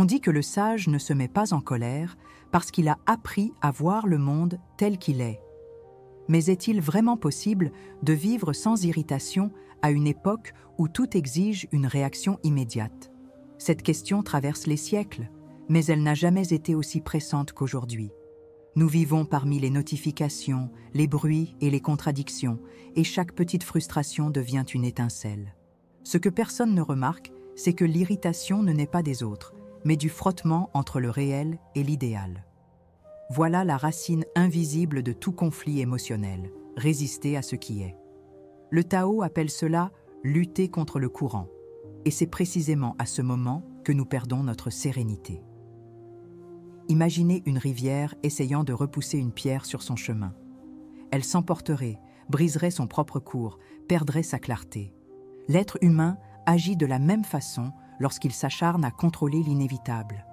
On dit que le sage ne se met pas en colère parce qu'il a appris à voir le monde tel qu'il est. Mais est-il vraiment possible de vivre sans irritation à une époque où tout exige une réaction immédiate? Cette question traverse les siècles, mais elle n'a jamais été aussi pressante qu'aujourd'hui. Nous vivons parmi les notifications, les bruits et les contradictions, et chaque petite frustration devient une étincelle. Ce que personne ne remarque, c'est que l'irritation ne naît pas des autres, mais du frottement entre le réel et l'idéal. Voilà la racine invisible de tout conflit émotionnel, résister à ce qui est. Le Tao appelle cela « lutter contre le courant », et c'est précisément à ce moment que nous perdons notre sérénité. Imaginez une rivière essayant de repousser une pierre sur son chemin. Elle s'emporterait, briserait son propre cours, perdrait sa clarté. L'être humain agit de la même façon lorsqu'il s'acharne à contrôler l'inévitable.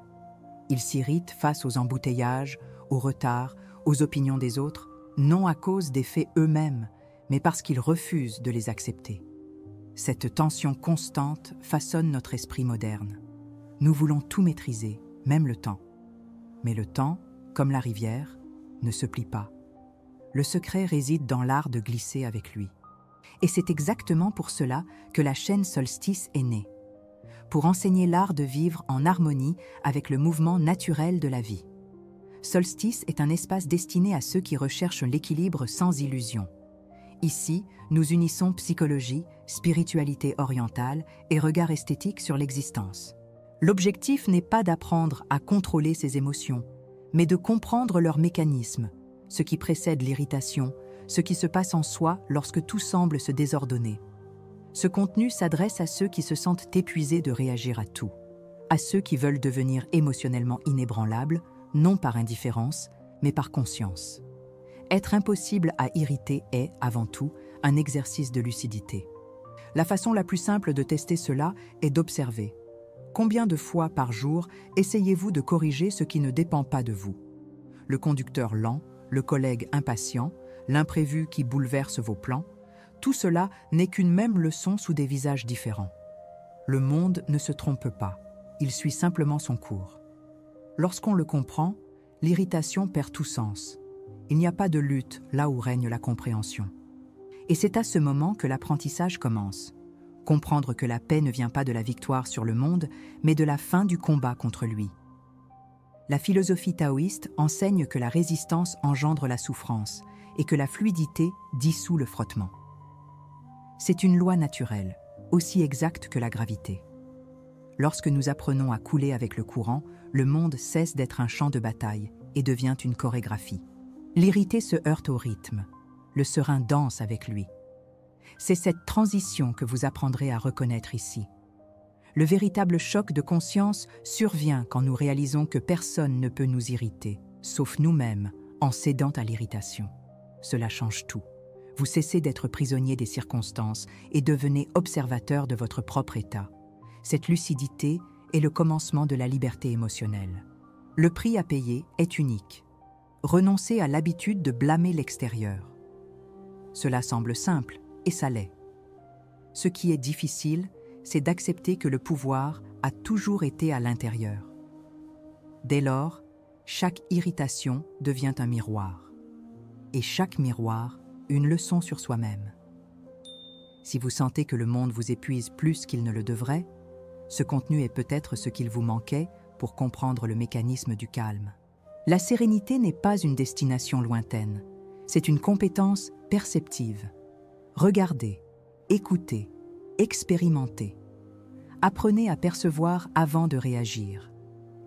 Il s'irrite face aux embouteillages, aux retards, aux opinions des autres, non à cause des faits eux-mêmes, mais parce qu'il refuse de les accepter. Cette tension constante façonne notre esprit moderne. Nous voulons tout maîtriser, même le temps. Mais le temps, comme la rivière, ne se plie pas. Le secret réside dans l'art de glisser avec lui. Et c'est exactement pour cela que la chaîne Solstice est née. Pour enseigner l'art de vivre en harmonie avec le mouvement naturel de la vie. Solstice est un espace destiné à ceux qui recherchent l'équilibre sans illusion. Ici, nous unissons psychologie, spiritualité orientale et regard esthétique sur l'existence. L'objectif n'est pas d'apprendre à contrôler ses émotions, mais de comprendre leurs mécanismes, ce qui précède l'irritation, ce qui se passe en soi lorsque tout semble se désordonner. Ce contenu s'adresse à ceux qui se sentent épuisés de réagir à tout, à ceux qui veulent devenir émotionnellement inébranlables, non par indifférence, mais par conscience. Être impossible à irriter est, avant tout, un exercice de lucidité. La façon la plus simple de tester cela est d'observer. Combien de fois par jour essayez-vous de corriger ce qui ne dépend pas de vous? Le conducteur lent, le collègue impatient, l'imprévu qui bouleverse vos plans, tout cela n'est qu'une même leçon sous des visages différents. Le monde ne se trompe pas, il suit simplement son cours. Lorsqu'on le comprend, l'irritation perd tout sens. Il n'y a pas de lutte là où règne la compréhension. Et c'est à ce moment que l'apprentissage commence. Comprendre que la paix ne vient pas de la victoire sur le monde, mais de la fin du combat contre lui. La philosophie taoïste enseigne que la résistance engendre la souffrance et que la fluidité dissout le frottement. C'est une loi naturelle, aussi exacte que la gravité. Lorsque nous apprenons à couler avec le courant, le monde cesse d'être un champ de bataille et devient une chorégraphie. L'irrité se heurte au rythme, le serein danse avec lui. C'est cette transition que vous apprendrez à reconnaître ici. Le véritable choc de conscience survient quand nous réalisons que personne ne peut nous irriter, sauf nous-mêmes, en cédant à l'irritation. Cela change tout. Vous cessez d'être prisonnier des circonstances et devenez observateur de votre propre état. Cette lucidité est le commencement de la liberté émotionnelle. Le prix à payer est unique. Renoncer à l'habitude de blâmer l'extérieur. Cela semble simple, et ça l'est. Ce qui est difficile, c'est d'accepter que le pouvoir a toujours été à l'intérieur. Dès lors, chaque irritation devient un miroir. Et chaque miroir, une leçon sur soi-même. Si vous sentez que le monde vous épuise plus qu'il ne le devrait, ce contenu est peut-être ce qu'il vous manquait pour comprendre le mécanisme du calme. La sérénité n'est pas une destination lointaine, c'est une compétence perceptive. Regardez, écoutez, expérimentez. Apprenez à percevoir avant de réagir,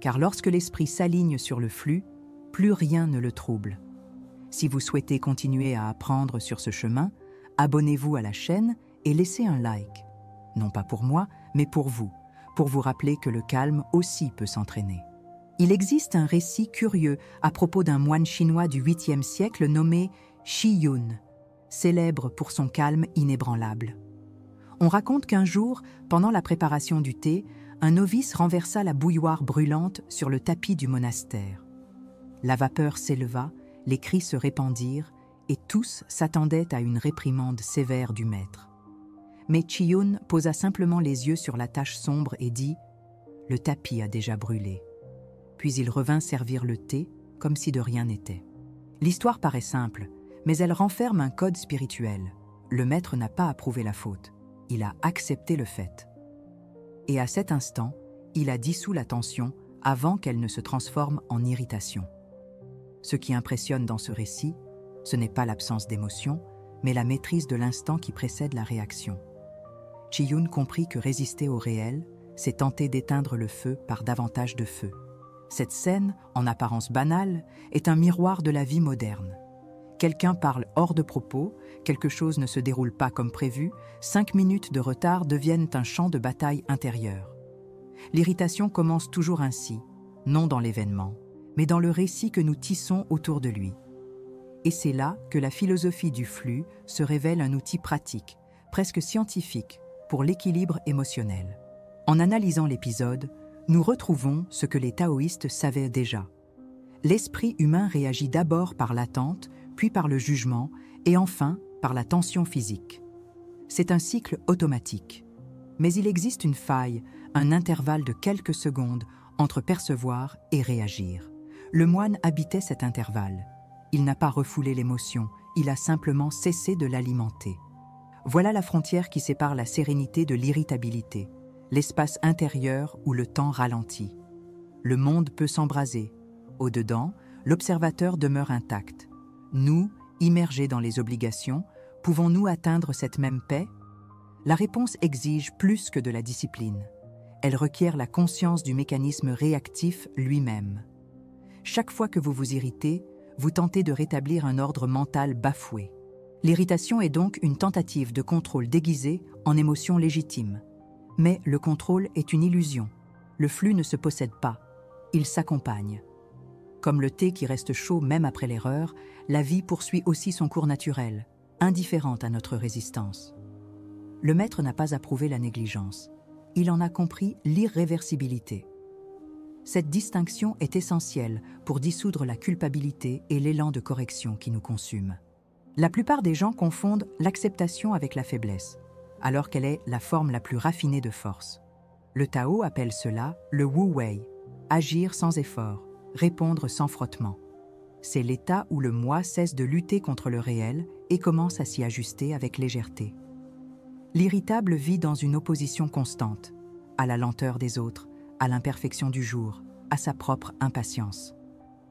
car lorsque l'esprit s'aligne sur le flux, plus rien ne le trouble. Si vous souhaitez continuer à apprendre sur ce chemin, abonnez-vous à la chaîne et laissez un like. Non pas pour moi, mais pour vous rappeler que le calme aussi peut s'entraîner. Il existe un récit curieux à propos d'un moine chinois du 8e siècle nommé Shi Yun, célèbre pour son calme inébranlable. On raconte qu'un jour, pendant la préparation du thé, un novice renversa la bouilloire brûlante sur le tapis du monastère. La vapeur s'éleva, les cris se répandirent, et tous s'attendaient à une réprimande sévère du maître. Mais Chi Yun posa simplement les yeux sur la tache sombre et dit « Le tapis a déjà brûlé. Puis il revint servir le thé comme si de rien n'était. L'histoire paraît simple, mais elle renferme un code spirituel. Le maître n'a pas approuvé la faute. Il a accepté le fait. Et à cet instant, il a dissous la tension avant qu'elle ne se transforme en irritation. Ce qui impressionne dans ce récit, ce n'est pas l'absence d'émotion, mais la maîtrise de l'instant qui précède la réaction. Chi-Yun comprit que résister au réel, c'est tenter d'éteindre le feu par davantage de feu. Cette scène, en apparence banale, est un miroir de la vie moderne. Quelqu'un parle hors de propos, quelque chose ne se déroule pas comme prévu, 5 minutes de retard deviennent un champ de bataille intérieur. L'irritation commence toujours ainsi, non dans l'événement, mais dans le récit que nous tissons autour de lui. Et c'est là que la philosophie du flux se révèle un outil pratique, presque scientifique, pour l'équilibre émotionnel. En analysant l'épisode, nous retrouvons ce que les taoïstes savaient déjà. L'esprit humain réagit d'abord par l'attente, puis par le jugement, et enfin par la tension physique. C'est un cycle automatique. Mais il existe une faille, un intervalle de quelques secondes entre percevoir et réagir. Le moine habitait cet intervalle. Il n'a pas refoulé l'émotion, il a simplement cessé de l'alimenter. Voilà la frontière qui sépare la sérénité de l'irritabilité, l'espace intérieur où le temps ralentit. Le monde peut s'embraser. Au-dedans, l'observateur demeure intact. Nous, immergés dans les obligations, pouvons-nous atteindre cette même paix? La réponse exige plus que de la discipline. Elle requiert la conscience du mécanisme réactif lui-même. Chaque fois que vous vous irritez, vous tentez de rétablir un ordre mental bafoué. L'irritation est donc une tentative de contrôle déguisé en émotion légitime. Mais le contrôle est une illusion. Le flux ne se possède pas, il s'accompagne. Comme le thé qui reste chaud même après l'erreur, la vie poursuit aussi son cours naturel, indifférente à notre résistance. Le maître n'a pas approuvé la négligence. Il en a compris l'irréversibilité. Cette distinction est essentielle pour dissoudre la culpabilité et l'élan de correction qui nous consument. La plupart des gens confondent l'acceptation avec la faiblesse, alors qu'elle est la forme la plus raffinée de force. Le Tao appelle cela le Wu Wei, agir sans effort, répondre sans frottement. C'est l'état où le moi cesse de lutter contre le réel et commence à s'y ajuster avec légèreté. L'irritable vit dans une opposition constante, à la lenteur des autres, à l'imperfection du jour, à sa propre impatience.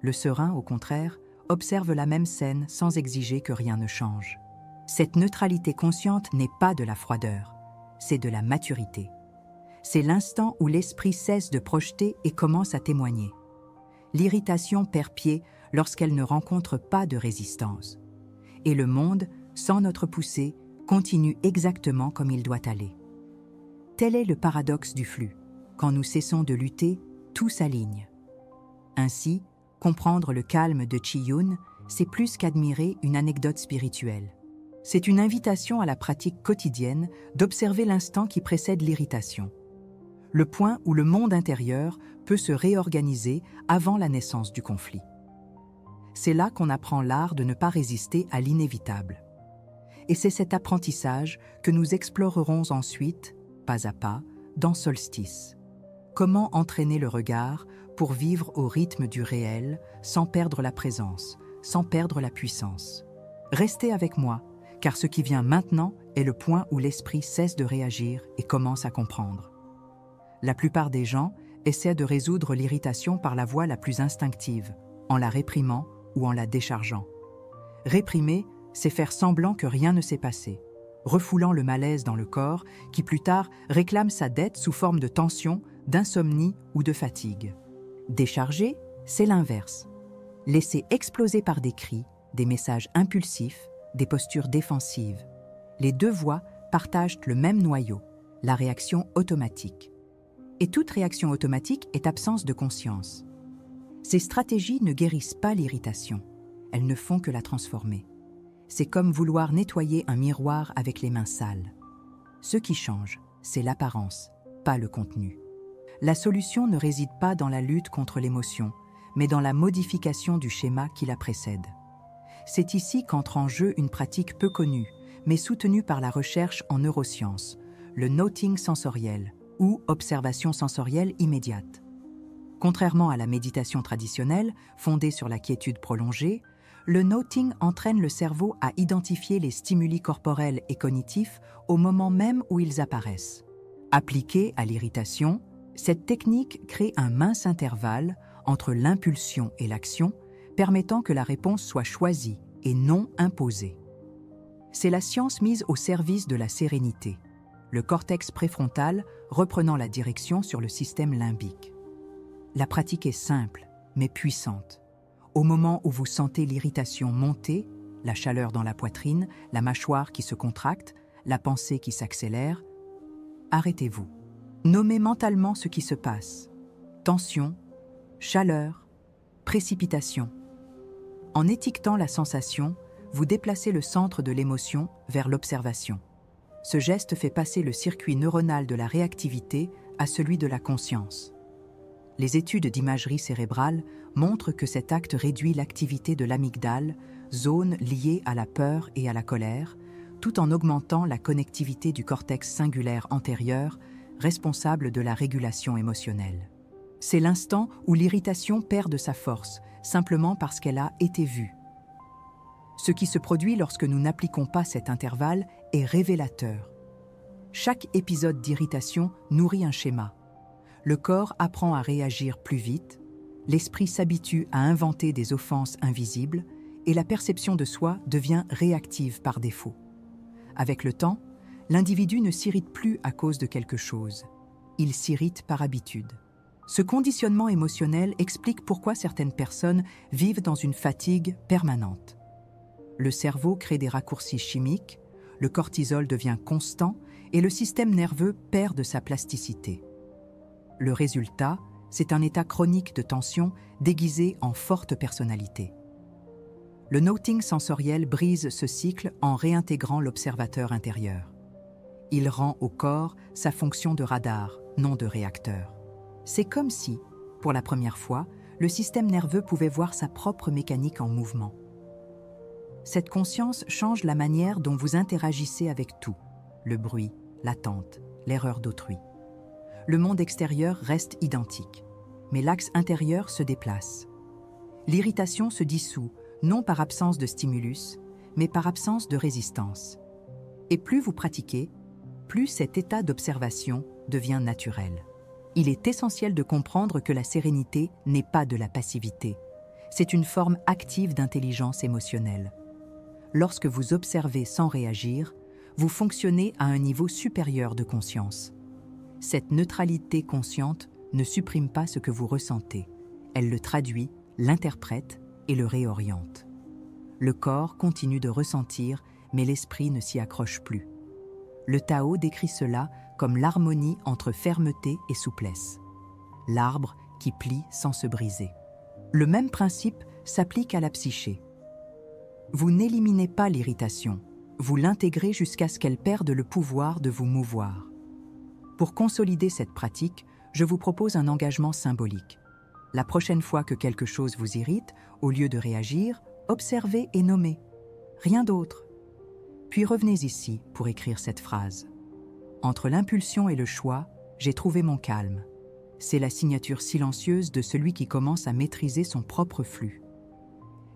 Le serein, au contraire, observe la même scène sans exiger que rien ne change. Cette neutralité consciente n'est pas de la froideur, c'est de la maturité. C'est l'instant où l'esprit cesse de projeter et commence à témoigner. L'irritation perd pied lorsqu'elle ne rencontre pas de résistance. Et le monde, sans notre poussée, continue exactement comme il doit aller. Tel est le paradoxe du flux. Quand nous cessons de lutter, tout s'aligne. Ainsi, comprendre le calme de Chi-Yun, c'est plus qu'admirer une anecdote spirituelle. C'est une invitation à la pratique quotidienne d'observer l'instant qui précède l'irritation. Le point où le monde intérieur peut se réorganiser avant la naissance du conflit. C'est là qu'on apprend l'art de ne pas résister à l'inévitable. Et c'est cet apprentissage que nous explorerons ensuite, pas à pas, dans Solstice. Comment entraîner le regard pour vivre au rythme du réel sans perdre la présence, sans perdre la puissance. Restez avec moi, car ce qui vient maintenant est le point où l'esprit cesse de réagir et commence à comprendre. La plupart des gens essaient de résoudre l'irritation par la voie la plus instinctive, en la réprimant ou en la déchargeant. Réprimer, c'est faire semblant que rien ne s'est passé, refoulant le malaise dans le corps qui plus tard réclame sa dette sous forme de tension, d'insomnie ou de fatigue. Décharger, c'est l'inverse. Laisser exploser par des cris, des messages impulsifs, des postures défensives. Les deux voies partagent le même noyau, la réaction automatique. Et toute réaction automatique est absence de conscience. Ces stratégies ne guérissent pas l'irritation, elles ne font que la transformer. C'est comme vouloir nettoyer un miroir avec les mains sales. Ce qui change, c'est l'apparence, pas le contenu. La solution ne réside pas dans la lutte contre l'émotion, mais dans la modification du schéma qui la précède. C'est ici qu'entre en jeu une pratique peu connue, mais soutenue par la recherche en neurosciences, le noting sensoriel, ou observation sensorielle immédiate. Contrairement à la méditation traditionnelle, fondée sur la quiétude prolongée, le noting entraîne le cerveau à identifier les stimuli corporels et cognitifs au moment même où ils apparaissent. Appliquée à l'irritation, cette technique crée un mince intervalle entre l'impulsion et l'action, permettant que la réponse soit choisie et non imposée. C'est la science mise au service de la sérénité, le cortex préfrontal reprenant la direction sur le système limbique. La pratique est simple, mais puissante. Au moment où vous sentez l'irritation monter, la chaleur dans la poitrine, la mâchoire qui se contracte, la pensée qui s'accélère, arrêtez-vous. Nommez mentalement ce qui se passe. Tension, chaleur, précipitation. En étiquetant la sensation, vous déplacez le centre de l'émotion vers l'observation. Ce geste fait passer le circuit neuronal de la réactivité à celui de la conscience. Les études d'imagerie cérébrale montrent que cet acte réduit l'activité de l'amygdale, zone liée à la peur et à la colère, tout en augmentant la connectivité du cortex cingulaire antérieur, responsable de la régulation émotionnelle. C'est l'instant où l'irritation perd de sa force, simplement parce qu'elle a été vue. Ce qui se produit lorsque nous n'appliquons pas cet intervalle est révélateur. Chaque épisode d'irritation nourrit un schéma. Le corps apprend à réagir plus vite, l'esprit s'habitue à inventer des offenses invisibles et la perception de soi devient réactive par défaut. Avec le temps, l'individu ne s'irrite plus à cause de quelque chose. Il s'irrite par habitude. Ce conditionnement émotionnel explique pourquoi certaines personnes vivent dans une fatigue permanente. Le cerveau crée des raccourcis chimiques, le cortisol devient constant et le système nerveux perd de sa plasticité. Le résultat, c'est un état chronique de tension déguisé en forte personnalité. Le noting sensoriel brise ce cycle en réintégrant l'observateur intérieur. Il rend au corps sa fonction de radar, non de réacteur. C'est comme si, pour la première fois, le système nerveux pouvait voir sa propre mécanique en mouvement. Cette conscience change la manière dont vous interagissez avec tout, le bruit, l'attente, l'erreur d'autrui. Le monde extérieur reste identique, mais l'axe intérieur se déplace. L'irritation se dissout, non par absence de stimulus, mais par absence de résistance. Et plus vous pratiquez, plus cet état d'observation devient naturel. Il est essentiel de comprendre que la sérénité n'est pas de la passivité. C'est une forme active d'intelligence émotionnelle. Lorsque vous observez sans réagir, vous fonctionnez à un niveau supérieur de conscience. Cette neutralité consciente ne supprime pas ce que vous ressentez. Elle le traduit, l'interprète et le réoriente. Le corps continue de ressentir, mais l'esprit ne s'y accroche plus. Le Tao décrit cela comme l'harmonie entre fermeté et souplesse. L'arbre qui plie sans se briser. Le même principe s'applique à la psyché. Vous n'éliminez pas l'irritation, vous l'intégrez jusqu'à ce qu'elle perde le pouvoir de vous mouvoir. Pour consolider cette pratique, je vous propose un engagement symbolique. La prochaine fois que quelque chose vous irrite, au lieu de réagir, observez et nommez. Rien d'autre. Puis revenez ici pour écrire cette phrase. Entre l'impulsion et le choix, j'ai trouvé mon calme. C'est la signature silencieuse de celui qui commence à maîtriser son propre flux.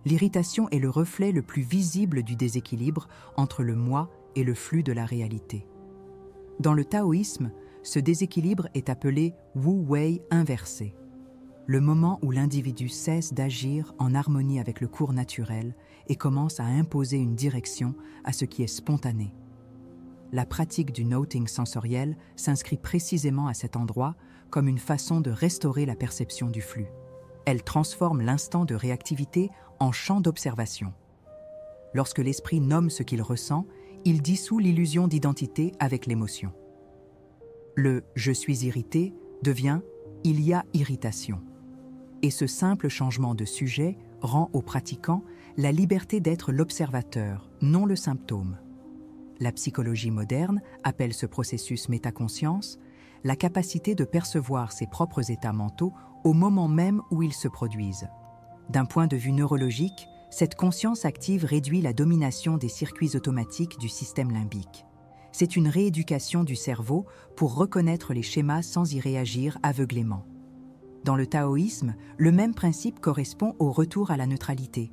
L'irritation est le reflet le plus visible du déséquilibre entre le moi et le flux de la réalité. Dans le taoïsme, ce déséquilibre est appelé wu-wei inversé, le moment où l'individu cesse d'agir en harmonie avec le cours naturel et commence à imposer une direction à ce qui est spontané. La pratique du noting sensoriel s'inscrit précisément à cet endroit comme une façon de restaurer la perception du flux. Elle transforme l'instant de réactivité en champ d'observation. Lorsque l'esprit nomme ce qu'il ressent, il dissout l'illusion d'identité avec l'émotion. Le « je suis irrité » devient « il y a irritation ». Et ce simple changement de sujet rend au pratiquant la liberté d'être l'observateur, non le symptôme. La psychologie moderne appelle ce processus métaconscience, la capacité de percevoir ses propres états mentaux au moment même où ils se produisent. D'un point de vue neurologique, cette conscience active réduit la domination des circuits automatiques du système limbique. C'est une rééducation du cerveau pour reconnaître les schémas sans y réagir aveuglément. Dans le taoïsme, le même principe correspond au retour à la neutralité,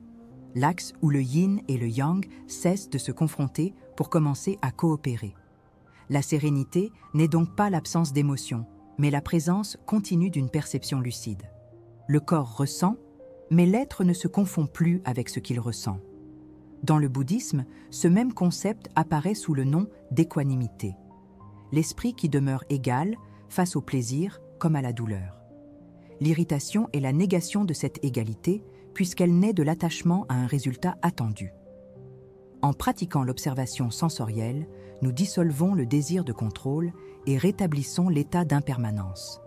l'axe où le yin et le yang cessent de se confronter pour commencer à coopérer. La sérénité n'est donc pas l'absence d'émotion, mais la présence continue d'une perception lucide. Le corps ressent, mais l'être ne se confond plus avec ce qu'il ressent. Dans le bouddhisme, ce même concept apparaît sous le nom d'équanimité. L'esprit qui demeure égal face au plaisir comme à la douleur. L'irritation est la négation de cette égalité, puisqu'elle naît de l'attachement à un résultat attendu. En pratiquant l'observation sensorielle, nous dissolvons le désir de contrôle et rétablissons l'état d'impermanence.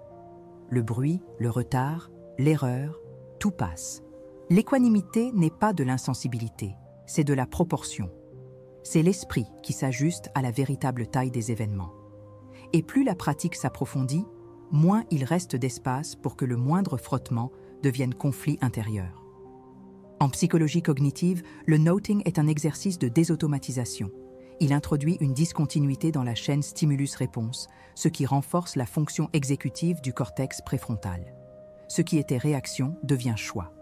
Le bruit, le retard, l'erreur, tout passe. L'équanimité n'est pas de l'insensibilité, c'est de la proportion. C'est l'esprit qui s'ajuste à la véritable taille des événements. Et plus la pratique s'approfondit, moins il reste d'espace pour que le moindre frottement devienne conflit intérieur. En psychologie cognitive, le noting est un exercice de désautomatisation. Il introduit une discontinuité dans la chaîne stimulus-réponse, ce qui renforce la fonction exécutive du cortex préfrontal. Ce qui était réaction devient choix.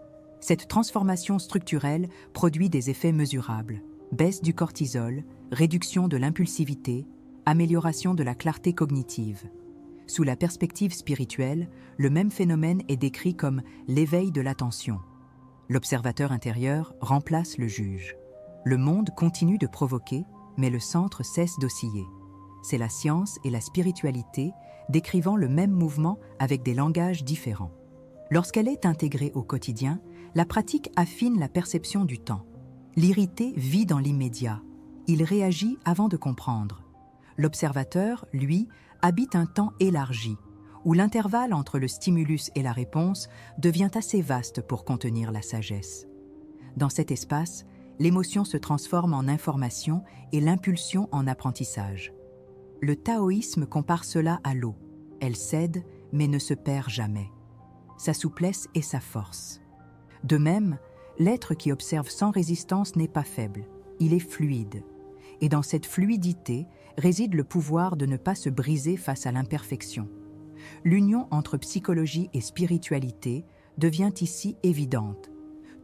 Cette transformation structurelle produit des effets mesurables: baisse du cortisol, réduction de l'impulsivité, amélioration de la clarté cognitive. Sous la perspective spirituelle, le même phénomène est décrit comme l'éveil de l'attention. L'observateur intérieur remplace le juge. Le monde continue de provoquer, mais le centre cesse d'osciller. C'est la science et la spiritualité décrivant le même mouvement avec des langages différents. Lorsqu'elle est intégrée au quotidien, la pratique affine la perception du temps. L'irrité vit dans l'immédiat. Il réagit avant de comprendre. L'observateur, lui, habite un temps élargi, où l'intervalle entre le stimulus et la réponse devient assez vaste pour contenir la sagesse. Dans cet espace, l'émotion se transforme en information et l'impulsion en apprentissage. Le taoïsme compare cela à l'eau. Elle cède, mais ne se perd jamais. Sa souplesse est sa force. De même, l'être qui observe sans résistance n'est pas faible, il est fluide. Et dans cette fluidité réside le pouvoir de ne pas se briser face à l'imperfection. L'union entre psychologie et spiritualité devient ici évidente.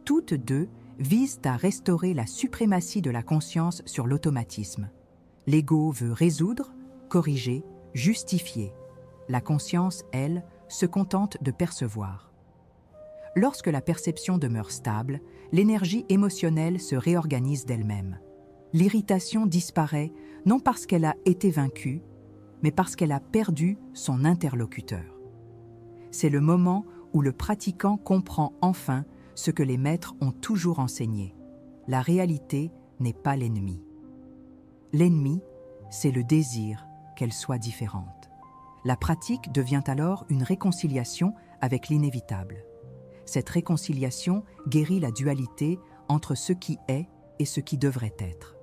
Toutes deux visent à restaurer la suprématie de la conscience sur l'automatisme. L'ego veut résoudre, corriger, justifier. La conscience, elle, se contente de percevoir. Lorsque la perception demeure stable, l'énergie émotionnelle se réorganise d'elle-même. L'irritation disparaît non parce qu'elle a été vaincue, mais parce qu'elle a perdu son interlocuteur. C'est le moment où le pratiquant comprend enfin ce que les maîtres ont toujours enseigné. La réalité n'est pas l'ennemi. L'ennemi, c'est le désir qu'elle soit différente. La pratique devient alors une réconciliation avec l'inévitable. Cette réconciliation guérit la dualité entre ce qui est et ce qui devrait être.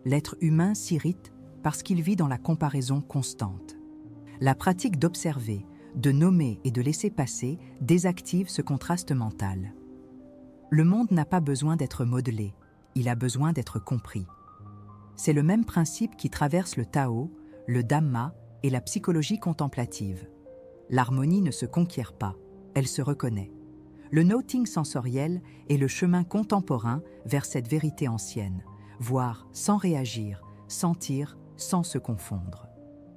L'être humain s'irrite parce qu'il vit dans la comparaison constante. La pratique d'observer, de nommer et de laisser passer désactive ce contraste mental. Le monde n'a pas besoin d'être modelé, il a besoin d'être compris. C'est le même principe qui traverse le Tao, le Dhamma et la psychologie contemplative. L'harmonie ne se conquiert pas, elle se reconnaît. Le noting sensoriel est le chemin contemporain vers cette vérité ancienne, voir sans réagir, sentir sans se confondre.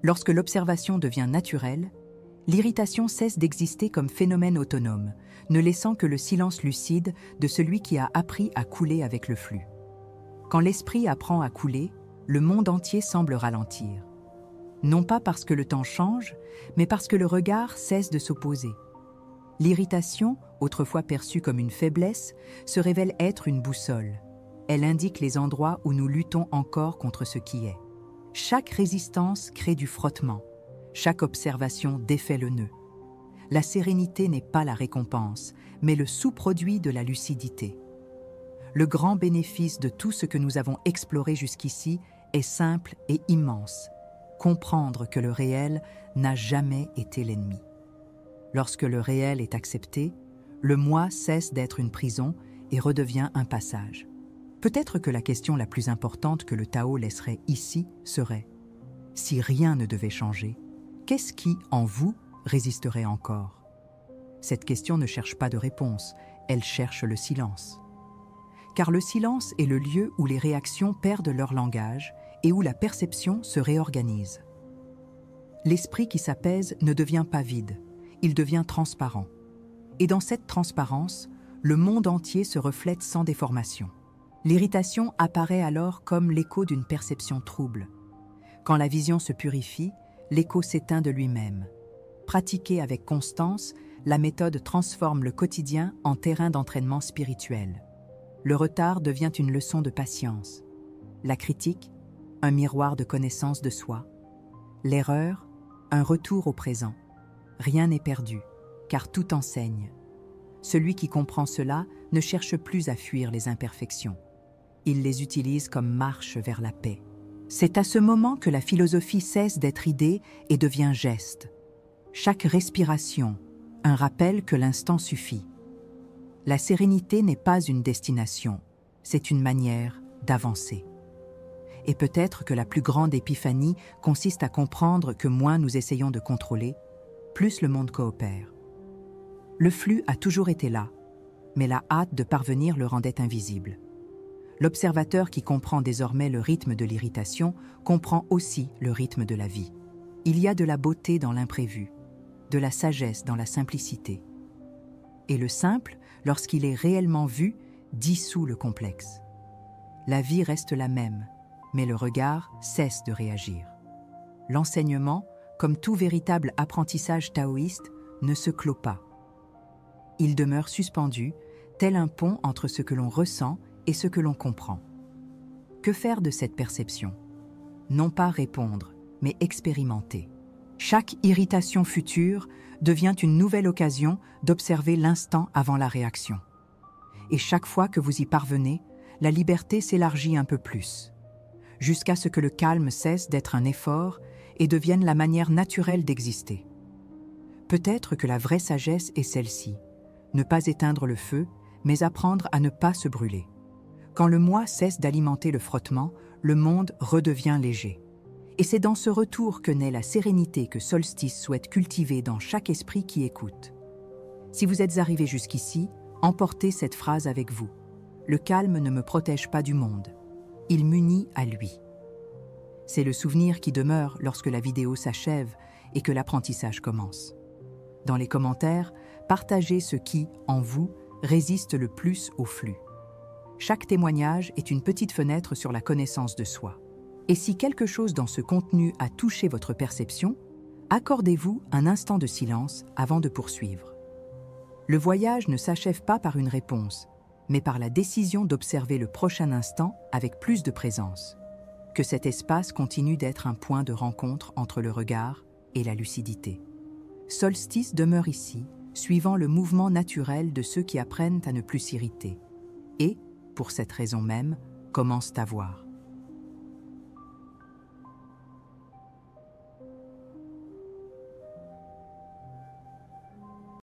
Lorsque l'observation devient naturelle, l'irritation cesse d'exister comme phénomène autonome, ne laissant que le silence lucide de celui qui a appris à couler avec le flux. Quand l'esprit apprend à couler, le monde entier semble ralentir. Non pas parce que le temps change, mais parce que le regard cesse de s'opposer. L'irritation, autrefois perçue comme une faiblesse, se révèle être une boussole. Elle indique les endroits où nous luttons encore contre ce qui est. Chaque résistance crée du frottement. Chaque observation défait le nœud. La sérénité n'est pas la récompense, mais le sous-produit de la lucidité. Le grand bénéfice de tout ce que nous avons exploré jusqu'ici est simple et immense. Comprendre que le réel n'a jamais été l'ennemi. Lorsque le réel est accepté, le moi cesse d'être une prison et redevient un passage. Peut-être que la question la plus importante que le Tao laisserait ici serait: Si rien ne devait changer, qu'est-ce qui, en vous, résisterait encore? Cette question ne cherche pas de réponse, elle cherche le silence. Car le silence est le lieu où les réactions perdent leur langage et où la perception se réorganise. L'esprit qui s'apaise ne devient pas vide, il devient transparent. Et dans cette transparence, le monde entier se reflète sans déformation. L'irritation apparaît alors comme l'écho d'une perception trouble. Quand la vision se purifie, l'écho s'éteint de lui-même. Pratiquée avec constance, la méthode transforme le quotidien en terrain d'entraînement spirituel. Le retard devient une leçon de patience. La critique, un miroir de connaissance de soi. L'erreur, un retour au présent. Rien n'est perdu, car tout enseigne. Celui qui comprend cela ne cherche plus à fuir les imperfections. Il les utilise comme marche vers la paix. C'est à ce moment que la philosophie cesse d'être idée et devient geste. Chaque respiration, un rappel que l'instant suffit. La sérénité n'est pas une destination, c'est une manière d'avancer. Et peut-être que la plus grande épiphanie consiste à comprendre que moins nous essayons de contrôler, plus le monde coopère. Le flux a toujours été là, mais la hâte de parvenir le rendait invisible. L'observateur qui comprend désormais le rythme de l'irritation comprend aussi le rythme de la vie. Il y a de la beauté dans l'imprévu, de la sagesse dans la simplicité. Et le simple, lorsqu'il est réellement vu, dissout le complexe. La vie reste la même, mais le regard cesse de réagir. L'enseignement, comme tout véritable apprentissage taoïste, ne se clôt pas. Il demeure suspendu, tel un pont entre ce que l'on ressent et ce que l'on comprend. Que faire de cette perception? Non pas répondre, mais expérimenter. Chaque irritation future devient une nouvelle occasion d'observer l'instant avant la réaction. Et chaque fois que vous y parvenez, la liberté s'élargit un peu plus, jusqu'à ce que le calme cesse d'être un effort et devienne la manière naturelle d'exister. Peut-être que la vraie sagesse est celle-ci, ne pas éteindre le feu, mais apprendre à ne pas se brûler. Quand le moi cesse d'alimenter le frottement, le monde redevient léger. Et c'est dans ce retour que naît la sérénité que Solstice souhaite cultiver dans chaque esprit qui écoute. Si vous êtes arrivé jusqu'ici, emportez cette phrase avec vous. Le calme ne me protège pas du monde. Il m'unit à lui. C'est le souvenir qui demeure lorsque la vidéo s'achève et que l'apprentissage commence. Dans les commentaires, partagez ce qui, en vous, résiste le plus au flux. Chaque témoignage est une petite fenêtre sur la connaissance de soi. Et si quelque chose dans ce contenu a touché votre perception, accordez-vous un instant de silence avant de poursuivre. Le voyage ne s'achève pas par une réponse, mais par la décision d'observer le prochain instant avec plus de présence. Que cet espace continue d'être un point de rencontre entre le regard et la lucidité. Solstice demeure ici, suivant le mouvement naturel de ceux qui apprennent à ne plus s'irriter. Et, pour cette raison même, commencent à voir.